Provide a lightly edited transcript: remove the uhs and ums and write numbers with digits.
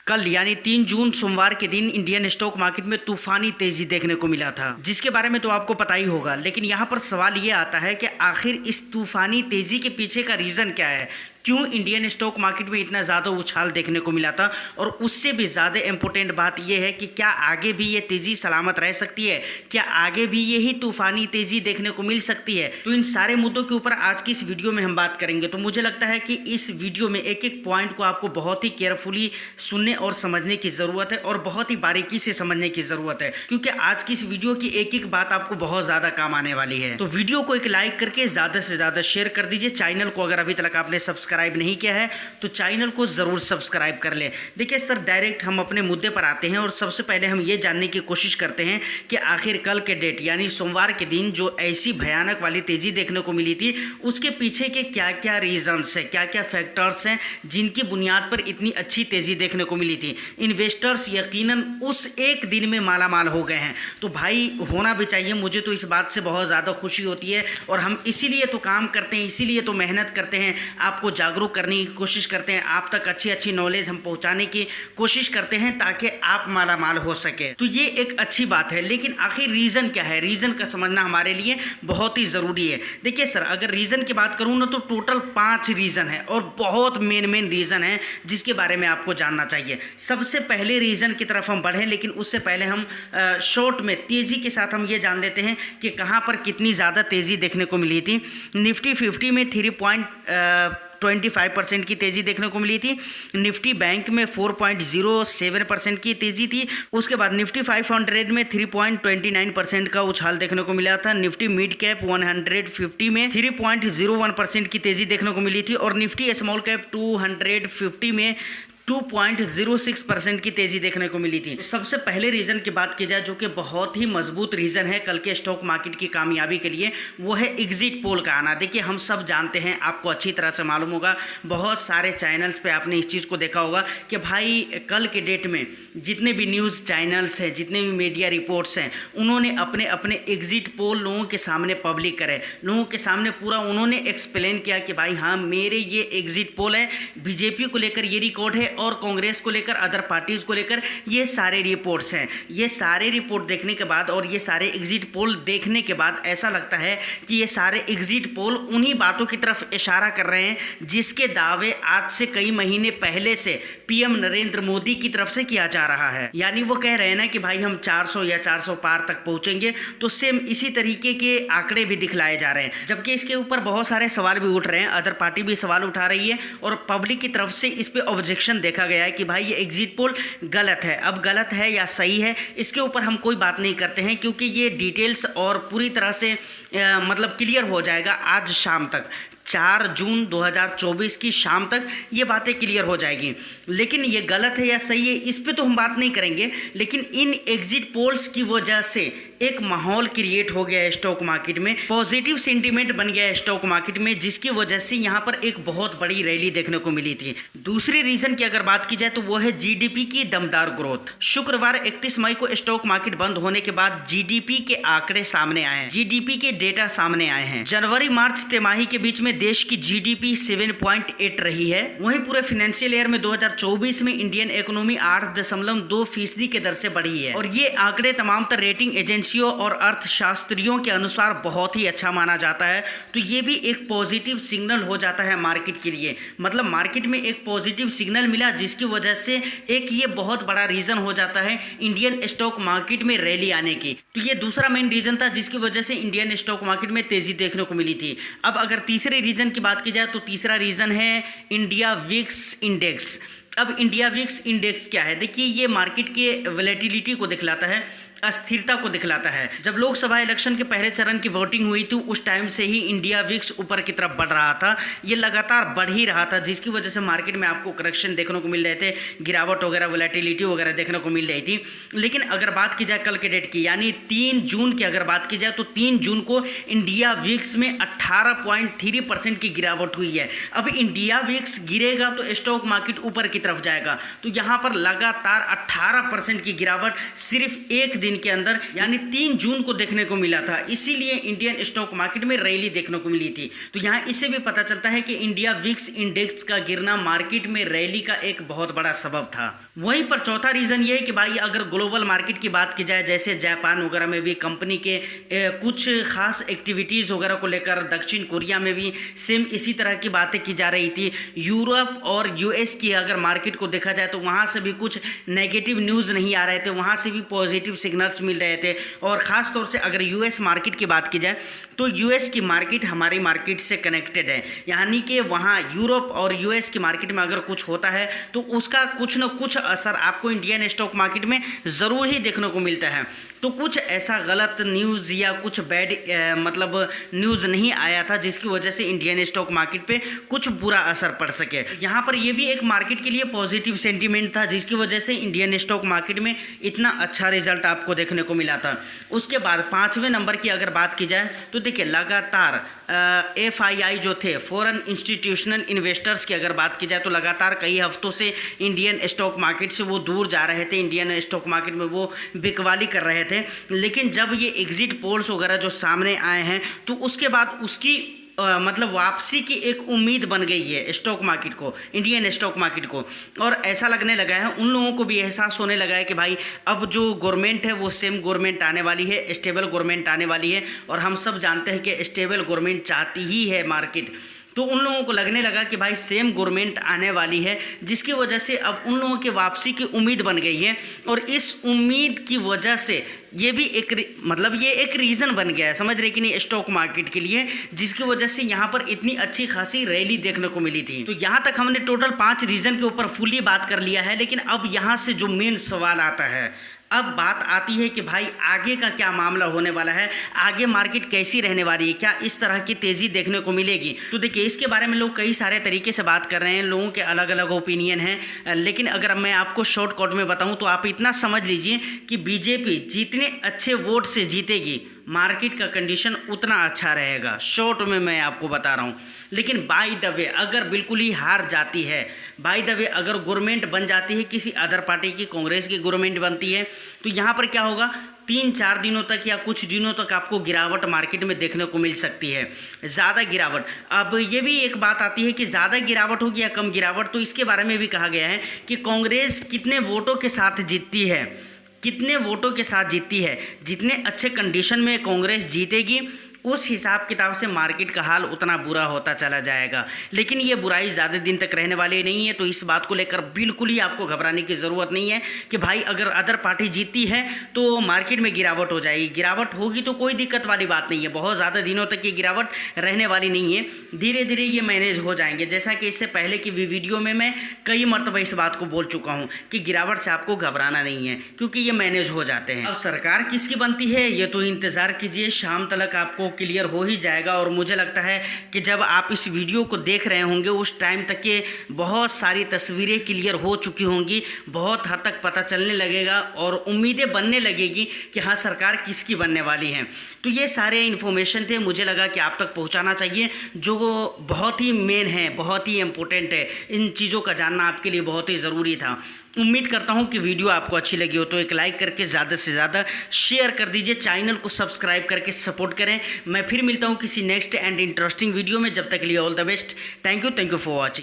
कल यानी 3 जून सोमवार के दिन इंडियन स्टॉक मार्केट में तूफानी तेजी देखने को मिला था, जिसके बारे में तो आपको पता ही होगा। लेकिन यहाँ पर सवाल ये आता है कि आखिर इस तूफानी तेजी के पीछे का रीज़न क्या है, क्यों इंडियन स्टॉक मार्केट में इतना ज़्यादा उछाल देखने को मिला था। और उससे भी ज़्यादा इम्पोर्टेंट बात यह है कि क्या आगे भी ये तेज़ी सलामत रह सकती है, क्या आगे भी यही तूफानी तेज़ी देखने को मिल सकती है। तो इन सारे मुद्दों के ऊपर आज की इस वीडियो में हम बात करेंगे। तो मुझे लगता है कि इस वीडियो में एक एक पॉइंट को आपको बहुत ही केयरफुली सुनने और समझने की ज़रूरत है और बहुत ही बारीकी से समझने की ज़रूरत है, क्योंकि आज की इस वीडियो की एक एक बात आपको बहुत ज़्यादा काम आने वाली है। तो वीडियो को एक लाइक करके ज़्यादा से ज़्यादा शेयर कर दीजिए। चैनल को अगर अभी तक आपने सब्सक्राइब नहीं किया है तो चैनल को जरूर सब्सक्राइब कर ले। देखिए सर, डायरेक्ट हम अपने मुद्दे पर आते हैं और सबसे पहले हम ये जानने की कोशिश करते हैं कि आखिर कल के डेट यानी सोमवार के दिन जो ऐसी भयानक वाली तेजी देखने को मिली थी, उसके पीछे के क्या क्या रीजंस हैं, क्या क्या फैक्टर्स हैं जिनकी बुनियाद पर इतनी अच्छी तेजी देखने को मिली थी। इन्वेस्टर्स यकीनन उस एक दिन में मालामाल हो गए हैं। तो भाई होना भी चाहिए, मुझे तो इस बात से बहुत ज़्यादा खुशी होती है और हम इसीलिए तो काम करते हैं, इसीलिए तो मेहनत करते हैं, आपको जागरूक करने की कोशिश करते हैं, आप तक अच्छी अच्छी नॉलेज हम पहुंचाने की कोशिश करते हैं ताकि आप मालामाल हो सके। तो ये एक अच्छी बात है। लेकिन आखिर रीज़न क्या है, रीज़न का समझना हमारे लिए बहुत ही ज़रूरी है। देखिए सर, अगर रीज़न की बात करूँ ना तो टोटल 5 रीज़न है और बहुत मेन रीज़न है जिसके बारे में आपको जानना चाहिए। सबसे पहले रीज़न की तरफ हम बढ़ें, लेकिन उससे पहले हम शॉर्ट में तेज़ी के साथ हम ये जान लेते हैं कि कहाँ पर कितनी ज़्यादा तेज़ी देखने को मिली थी। निफ्टी 50 में 3.25% की तेज़ी देखने को मिली थी। निफ्टी बैंक में 4.07% की तेज़ी थी। उसके बाद निफ्टी 500 में 3.29% का उछाल देखने को मिला था। निफ्टी मिड कैप 150 में 3.01% की तेज़ी देखने को मिली थी और निफ्टी स्मॉल कैप 250 में 2.06% की तेज़ी देखने को मिली थी। तो सबसे पहले रीज़न की बात की जाए जो कि बहुत ही मजबूत रीज़न है कल के स्टॉक मार्केट की कामयाबी के लिए, वो है एग्जिट पोल का आना। देखिए हम सब जानते हैं, आपको अच्छी तरह से मालूम होगा, बहुत सारे चैनल्स पे आपने इस चीज़ को देखा होगा कि भाई कल के डेट में जितने भी न्यूज़ चैनल्स हैं, जितने भी मीडिया रिपोर्ट्स हैं, उन्होंने अपने अपने एग्जिट पोल लोगों के सामने पब्लिक करे, लोगों के सामने पूरा उन्होंने एक्सप्लेन किया कि भाई हाँ मेरे ये एग्जिट पोल है, बीजेपी को लेकर ये रिकॉर्ड है और कांग्रेस को लेकर, अदर पार्टीज को लेकर ये सारे रिपोर्ट्स हैं। ये सारे रिपोर्ट देखने के बाद और ये सारे एग्जिट पोल देखने के बाद ऐसा लगता है कि ये सारे एग्जिट पोल उन्हीं बातों की तरफ इशारा कर रहे हैं जिसके दावे आज से कई महीने पहले से पीएम नरेंद्र मोदी की तरफ से किया जा रहा है। यानी वो कह रहे हैं ना कि भाई हम 400 या 400 पार तक पहुंचेंगे। तो सेम इसी तरीके के आंकड़े भी दिखलाए जा रहे हैं, जबकि इसके ऊपर बहुत सारे सवाल भी उठ रहे हैं। अदर पार्टी भी सवाल उठा रही है और पब्लिक की तरफ से इस पर ऑब्जेक्शन देखा गया है कि भाई ये एग्जिट पोल गलत है। अब गलत है या सही है, इसके ऊपर हम कोई बात नहीं करते हैं, क्योंकि ये डिटेल्स और पूरी तरह से मतलब क्लियर हो जाएगा आज शाम तक। 4 जून 2024 की शाम तक ये बातें क्लियर हो जाएगी। लेकिन ये गलत है या सही है इस पे तो हम बात नहीं करेंगे। लेकिन इन एग्जिट पोल्स की वजह से एक माहौल क्रिएट हो गया है स्टॉक मार्केट में, पॉजिटिव सेंटीमेंट बन गया है स्टॉक मार्केट में, जिसकी वजह से यहाँ पर एक बहुत बड़ी रैली देखने को मिली थी। दूसरे रीजन की अगर बात की जाए तो वो है जीडीपी की दमदार ग्रोथ। शुक्रवार 31 मई को स्टॉक मार्केट बंद होने के बाद जीडीपी के आंकड़े सामने आए हैं, जीडीपी के डेटा सामने आए हैं। जनवरी मार्च तिमाही के बीच में देश की जीडीपी 7.8 रही है। वहीं पूरे फाइनेंशियल ईयर में 2024 में इंडियन इकोनॉमी 8.2% के दर से बढ़ी है और ये आंकड़े तमाम तर रेटिंग एजेंसियों और अर्थशास्त्रियों के अनुसार बहुत ही अच्छा माना जाता है। तो ये भी एक पॉजिटिव सिग्नल हो जाता है मार्केट के लिए, मतलब मार्केट में एक पॉजिटिव सिग्नल मिला, जिसकी वजह से एक ये बहुत बड़ा रीजन हो जाता है इंडियन स्टॉक मार्केट में रैली आने की। तो ये दूसरा मेन रीजन था जिसकी वजह से इंडियन स्टॉक मार्केट में तेजी देखने को मिली थी। अब अगर तीसरे रीजन की बात की जाए तो तीसरा रीजन है इंडिया विक्स इंडेक्स। अब इंडिया विक्स इंडेक्स क्या है? देखिए ये मार्केट के वोलेटिलिटी को दिखलाता है, अस्थिरता को दिखलाता है। जब लोकसभा इलेक्शन के पहले चरण की वोटिंग हुई थी उस टाइम से ही इंडिया विक्स ऊपर की तरफ बढ़ रहा था, ये लगातार बढ़ ही रहा था, जिसकी वजह से मार्केट में आपको करेक्शन देखने को मिल रहे थे, गिरावट वगैरह, वोलेटिलिटी वगैरह देखने को मिल रही थी। लेकिन अगर बात की जाए कल के डेट की यानी 3 जून की अगर बात की जाए तो 3 जून को इंडिया विक्स में 18.3% की गिरावट हुई है। अब इंडिया विक्स गिरेगा तो स्टॉक मार्केट ऊपर की तरफ जाएगा। तो यहाँ पर लगातार 18% की गिरावट सिर्फ एक दिन के अंदर यानी 3 जून को देखने को मिला था। इसीलिए इंडियन स्टॉक मार्केट में रैली देखने को मिली थी। तो यहाँ इससे भी पता चलता है कि इंडिया विक्स इंडेक्स का गिरना मार्केट में रैली का एक बहुत बड़ा सबब था। वहीं पर चौथा रीज़न ये है कि भाई अगर ग्लोबल मार्केट की बात की जाए, जैसे जापान वगैरह में भी कंपनी के कुछ खास एक्टिविटीज़ वगैरह को लेकर, दक्षिण कोरिया में भी सेम इसी तरह की बातें की जा रही थी। यूरोप और यूएस की अगर मार्केट को देखा जाए तो वहाँ से भी कुछ नेगेटिव न्यूज़ नहीं आ रहे थे, वहाँ से भी पॉजिटिव सिग्नल्स मिल रहे थे। और ख़ास तौर से अगर यूएस मार्केट की बात की जाए तो यूएस की मार्केट हमारी मार्केट से कनेक्टेड है, यानी कि वहाँ यूरोप और यूएस की मार्केट में अगर कुछ होता है तो उसका कुछ न कुछ असर आपको इंडियन स्टॉक मार्केट में ज़रूर ही देखने को मिलता है। तो कुछ ऐसा गलत न्यूज़ या कुछ बैड मतलब न्यूज़ नहीं आया था जिसकी वजह से इंडियन स्टॉक मार्केट पे कुछ बुरा असर पड़ सके। यहाँ पर ये भी एक मार्केट के लिए पॉजिटिव सेंटीमेंट था जिसकी वजह से इंडियन स्टॉक मार्केट में इतना अच्छा रिजल्ट आपको देखने को मिला था। उसके बाद 5वें नंबर की अगर बात की जाए तो देखिए लगातार FII जो थे, फॉरेन इंस्टीट्यूशनल इन्वेस्टर्स की अगर बात की जाए तो लगातार कई हफ्तों से इंडियन स्टॉक मार्केट से वो दूर जा रहे थे, इंडियन स्टॉक मार्केट में वो बिकवाली कर रहे थे। लेकिन जब ये एग्जिट पोल्स वगैरह जो सामने आए हैं तो उसके बाद उसकी मतलब वापसी की एक उम्मीद बन गई है स्टॉक मार्केट को, इंडियन स्टॉक मार्केट को। और ऐसा लगने लगा है, उन लोगों को भी एहसास होने लगा है कि भाई अब जो गवर्नमेंट है वो सेम गवर्नमेंट आने वाली है, स्टेबल गवर्नमेंट आने वाली है। और हम सब जानते हैं कि स्टेबल गवर्नमेंट चाहती ही है मार्केट। तो उन लोगों को लगने लगा कि भाई सेम गवर्नमेंट आने वाली है, जिसकी वजह से अब उन लोगों की वापसी की उम्मीद बन गई है। और इस उम्मीद की वजह से ये भी एक मतलब ये एक रीज़न बन गया है, समझ रहे कि नहीं, स्टॉक मार्केट के लिए, जिसकी वजह से यहाँ पर इतनी अच्छी खासी रैली देखने को मिली थी। तो यहाँ तक हमने टोटल 5 रीज़न के ऊपर फुली बात कर लिया है। लेकिन अब यहाँ से जो मेन सवाल आता है, अब बात आती है कि भाई आगे का क्या मामला होने वाला है, आगे मार्केट कैसी रहने वाली है, क्या इस तरह की तेज़ी देखने को मिलेगी। तो देखिए इसके बारे में लोग कई सारे तरीके से बात कर रहे हैं, लोगों के अलग अलग ओपिनियन हैं। लेकिन अगर मैं आपको शॉर्टकट में बताऊं तो आप इतना समझ लीजिए कि बीजेपी जितने अच्छे वोट से जीतेगी मार्केट का कंडीशन उतना अच्छा रहेगा, शॉर्ट में मैं आपको बता रहा हूँ। लेकिन बाय द वे अगर बिल्कुल ही हार जाती है, बाय द वे अगर गवर्नमेंट बन जाती है किसी अदर पार्टी की, कांग्रेस की गवर्नमेंट बनती है, तो यहाँ पर क्या होगा, 3-4 दिनों तक या कुछ दिनों तक आपको गिरावट मार्केट में देखने को मिल सकती है, ज़्यादा गिरावट। अब ये भी एक बात आती है कि ज़्यादा गिरावट होगी या कम गिरावट, तो इसके बारे में भी कहा गया है कि कांग्रेस कितने वोटों के साथ जीतती है, कितने वोटों के साथ जीतती है। जितने अच्छे कंडीशन में कांग्रेस जीतेगी उस हिसाब किताब से मार्केट का हाल उतना बुरा होता चला जाएगा। लेकिन ये बुराई ज़्यादा दिन तक रहने वाली नहीं है, तो इस बात को लेकर बिल्कुल ही आपको घबराने की ज़रूरत नहीं है कि भाई अगर अदर पार्टी जीतती है तो मार्केट में गिरावट हो जाएगी। गिरावट होगी तो कोई दिक्कत वाली बात नहीं है, बहुत ज़्यादा दिनों तक ये गिरावट रहने वाली नहीं है, धीरे धीरे ये मैनेज हो जाएंगे। जैसा कि इससे पहले की वीडियो में मैं कई मरतबा इस बात को बोल चुका हूँ कि गिरावट से आपको घबराना नहीं है, क्योंकि ये मैनेज हो जाते हैं। अब सरकार किसकी बनती है ये तो इंतज़ार कीजिए, शाम तक आपको क्लियर हो ही जाएगा। और मुझे लगता है कि जब आप इस वीडियो को देख रहे होंगे उस टाइम तक ये बहुत सारी तस्वीरें क्लियर हो चुकी होंगी, बहुत हद तक पता चलने लगेगा और उम्मीदें बनने लगेगी कि हाँ सरकार किसकी बनने वाली है। तो ये सारे इन्फॉर्मेशन थे, मुझे लगा कि आप तक पहुंचाना चाहिए, जो बहुत ही मेन है, बहुत ही इम्पोर्टेंट है। इन चीज़ों का जानना आपके लिए बहुत ही ज़रूरी था। उम्मीद करता हूं कि वीडियो आपको अच्छी लगी हो तो एक लाइक करके ज़्यादा से ज़्यादा शेयर कर दीजिए, चैनल को सब्सक्राइब करके सपोर्ट करें। मैं फिर मिलता हूं किसी नेक्स्ट एंड इंटरेस्टिंग वीडियो में, जब तक के लिए all the best. Thank you for watching.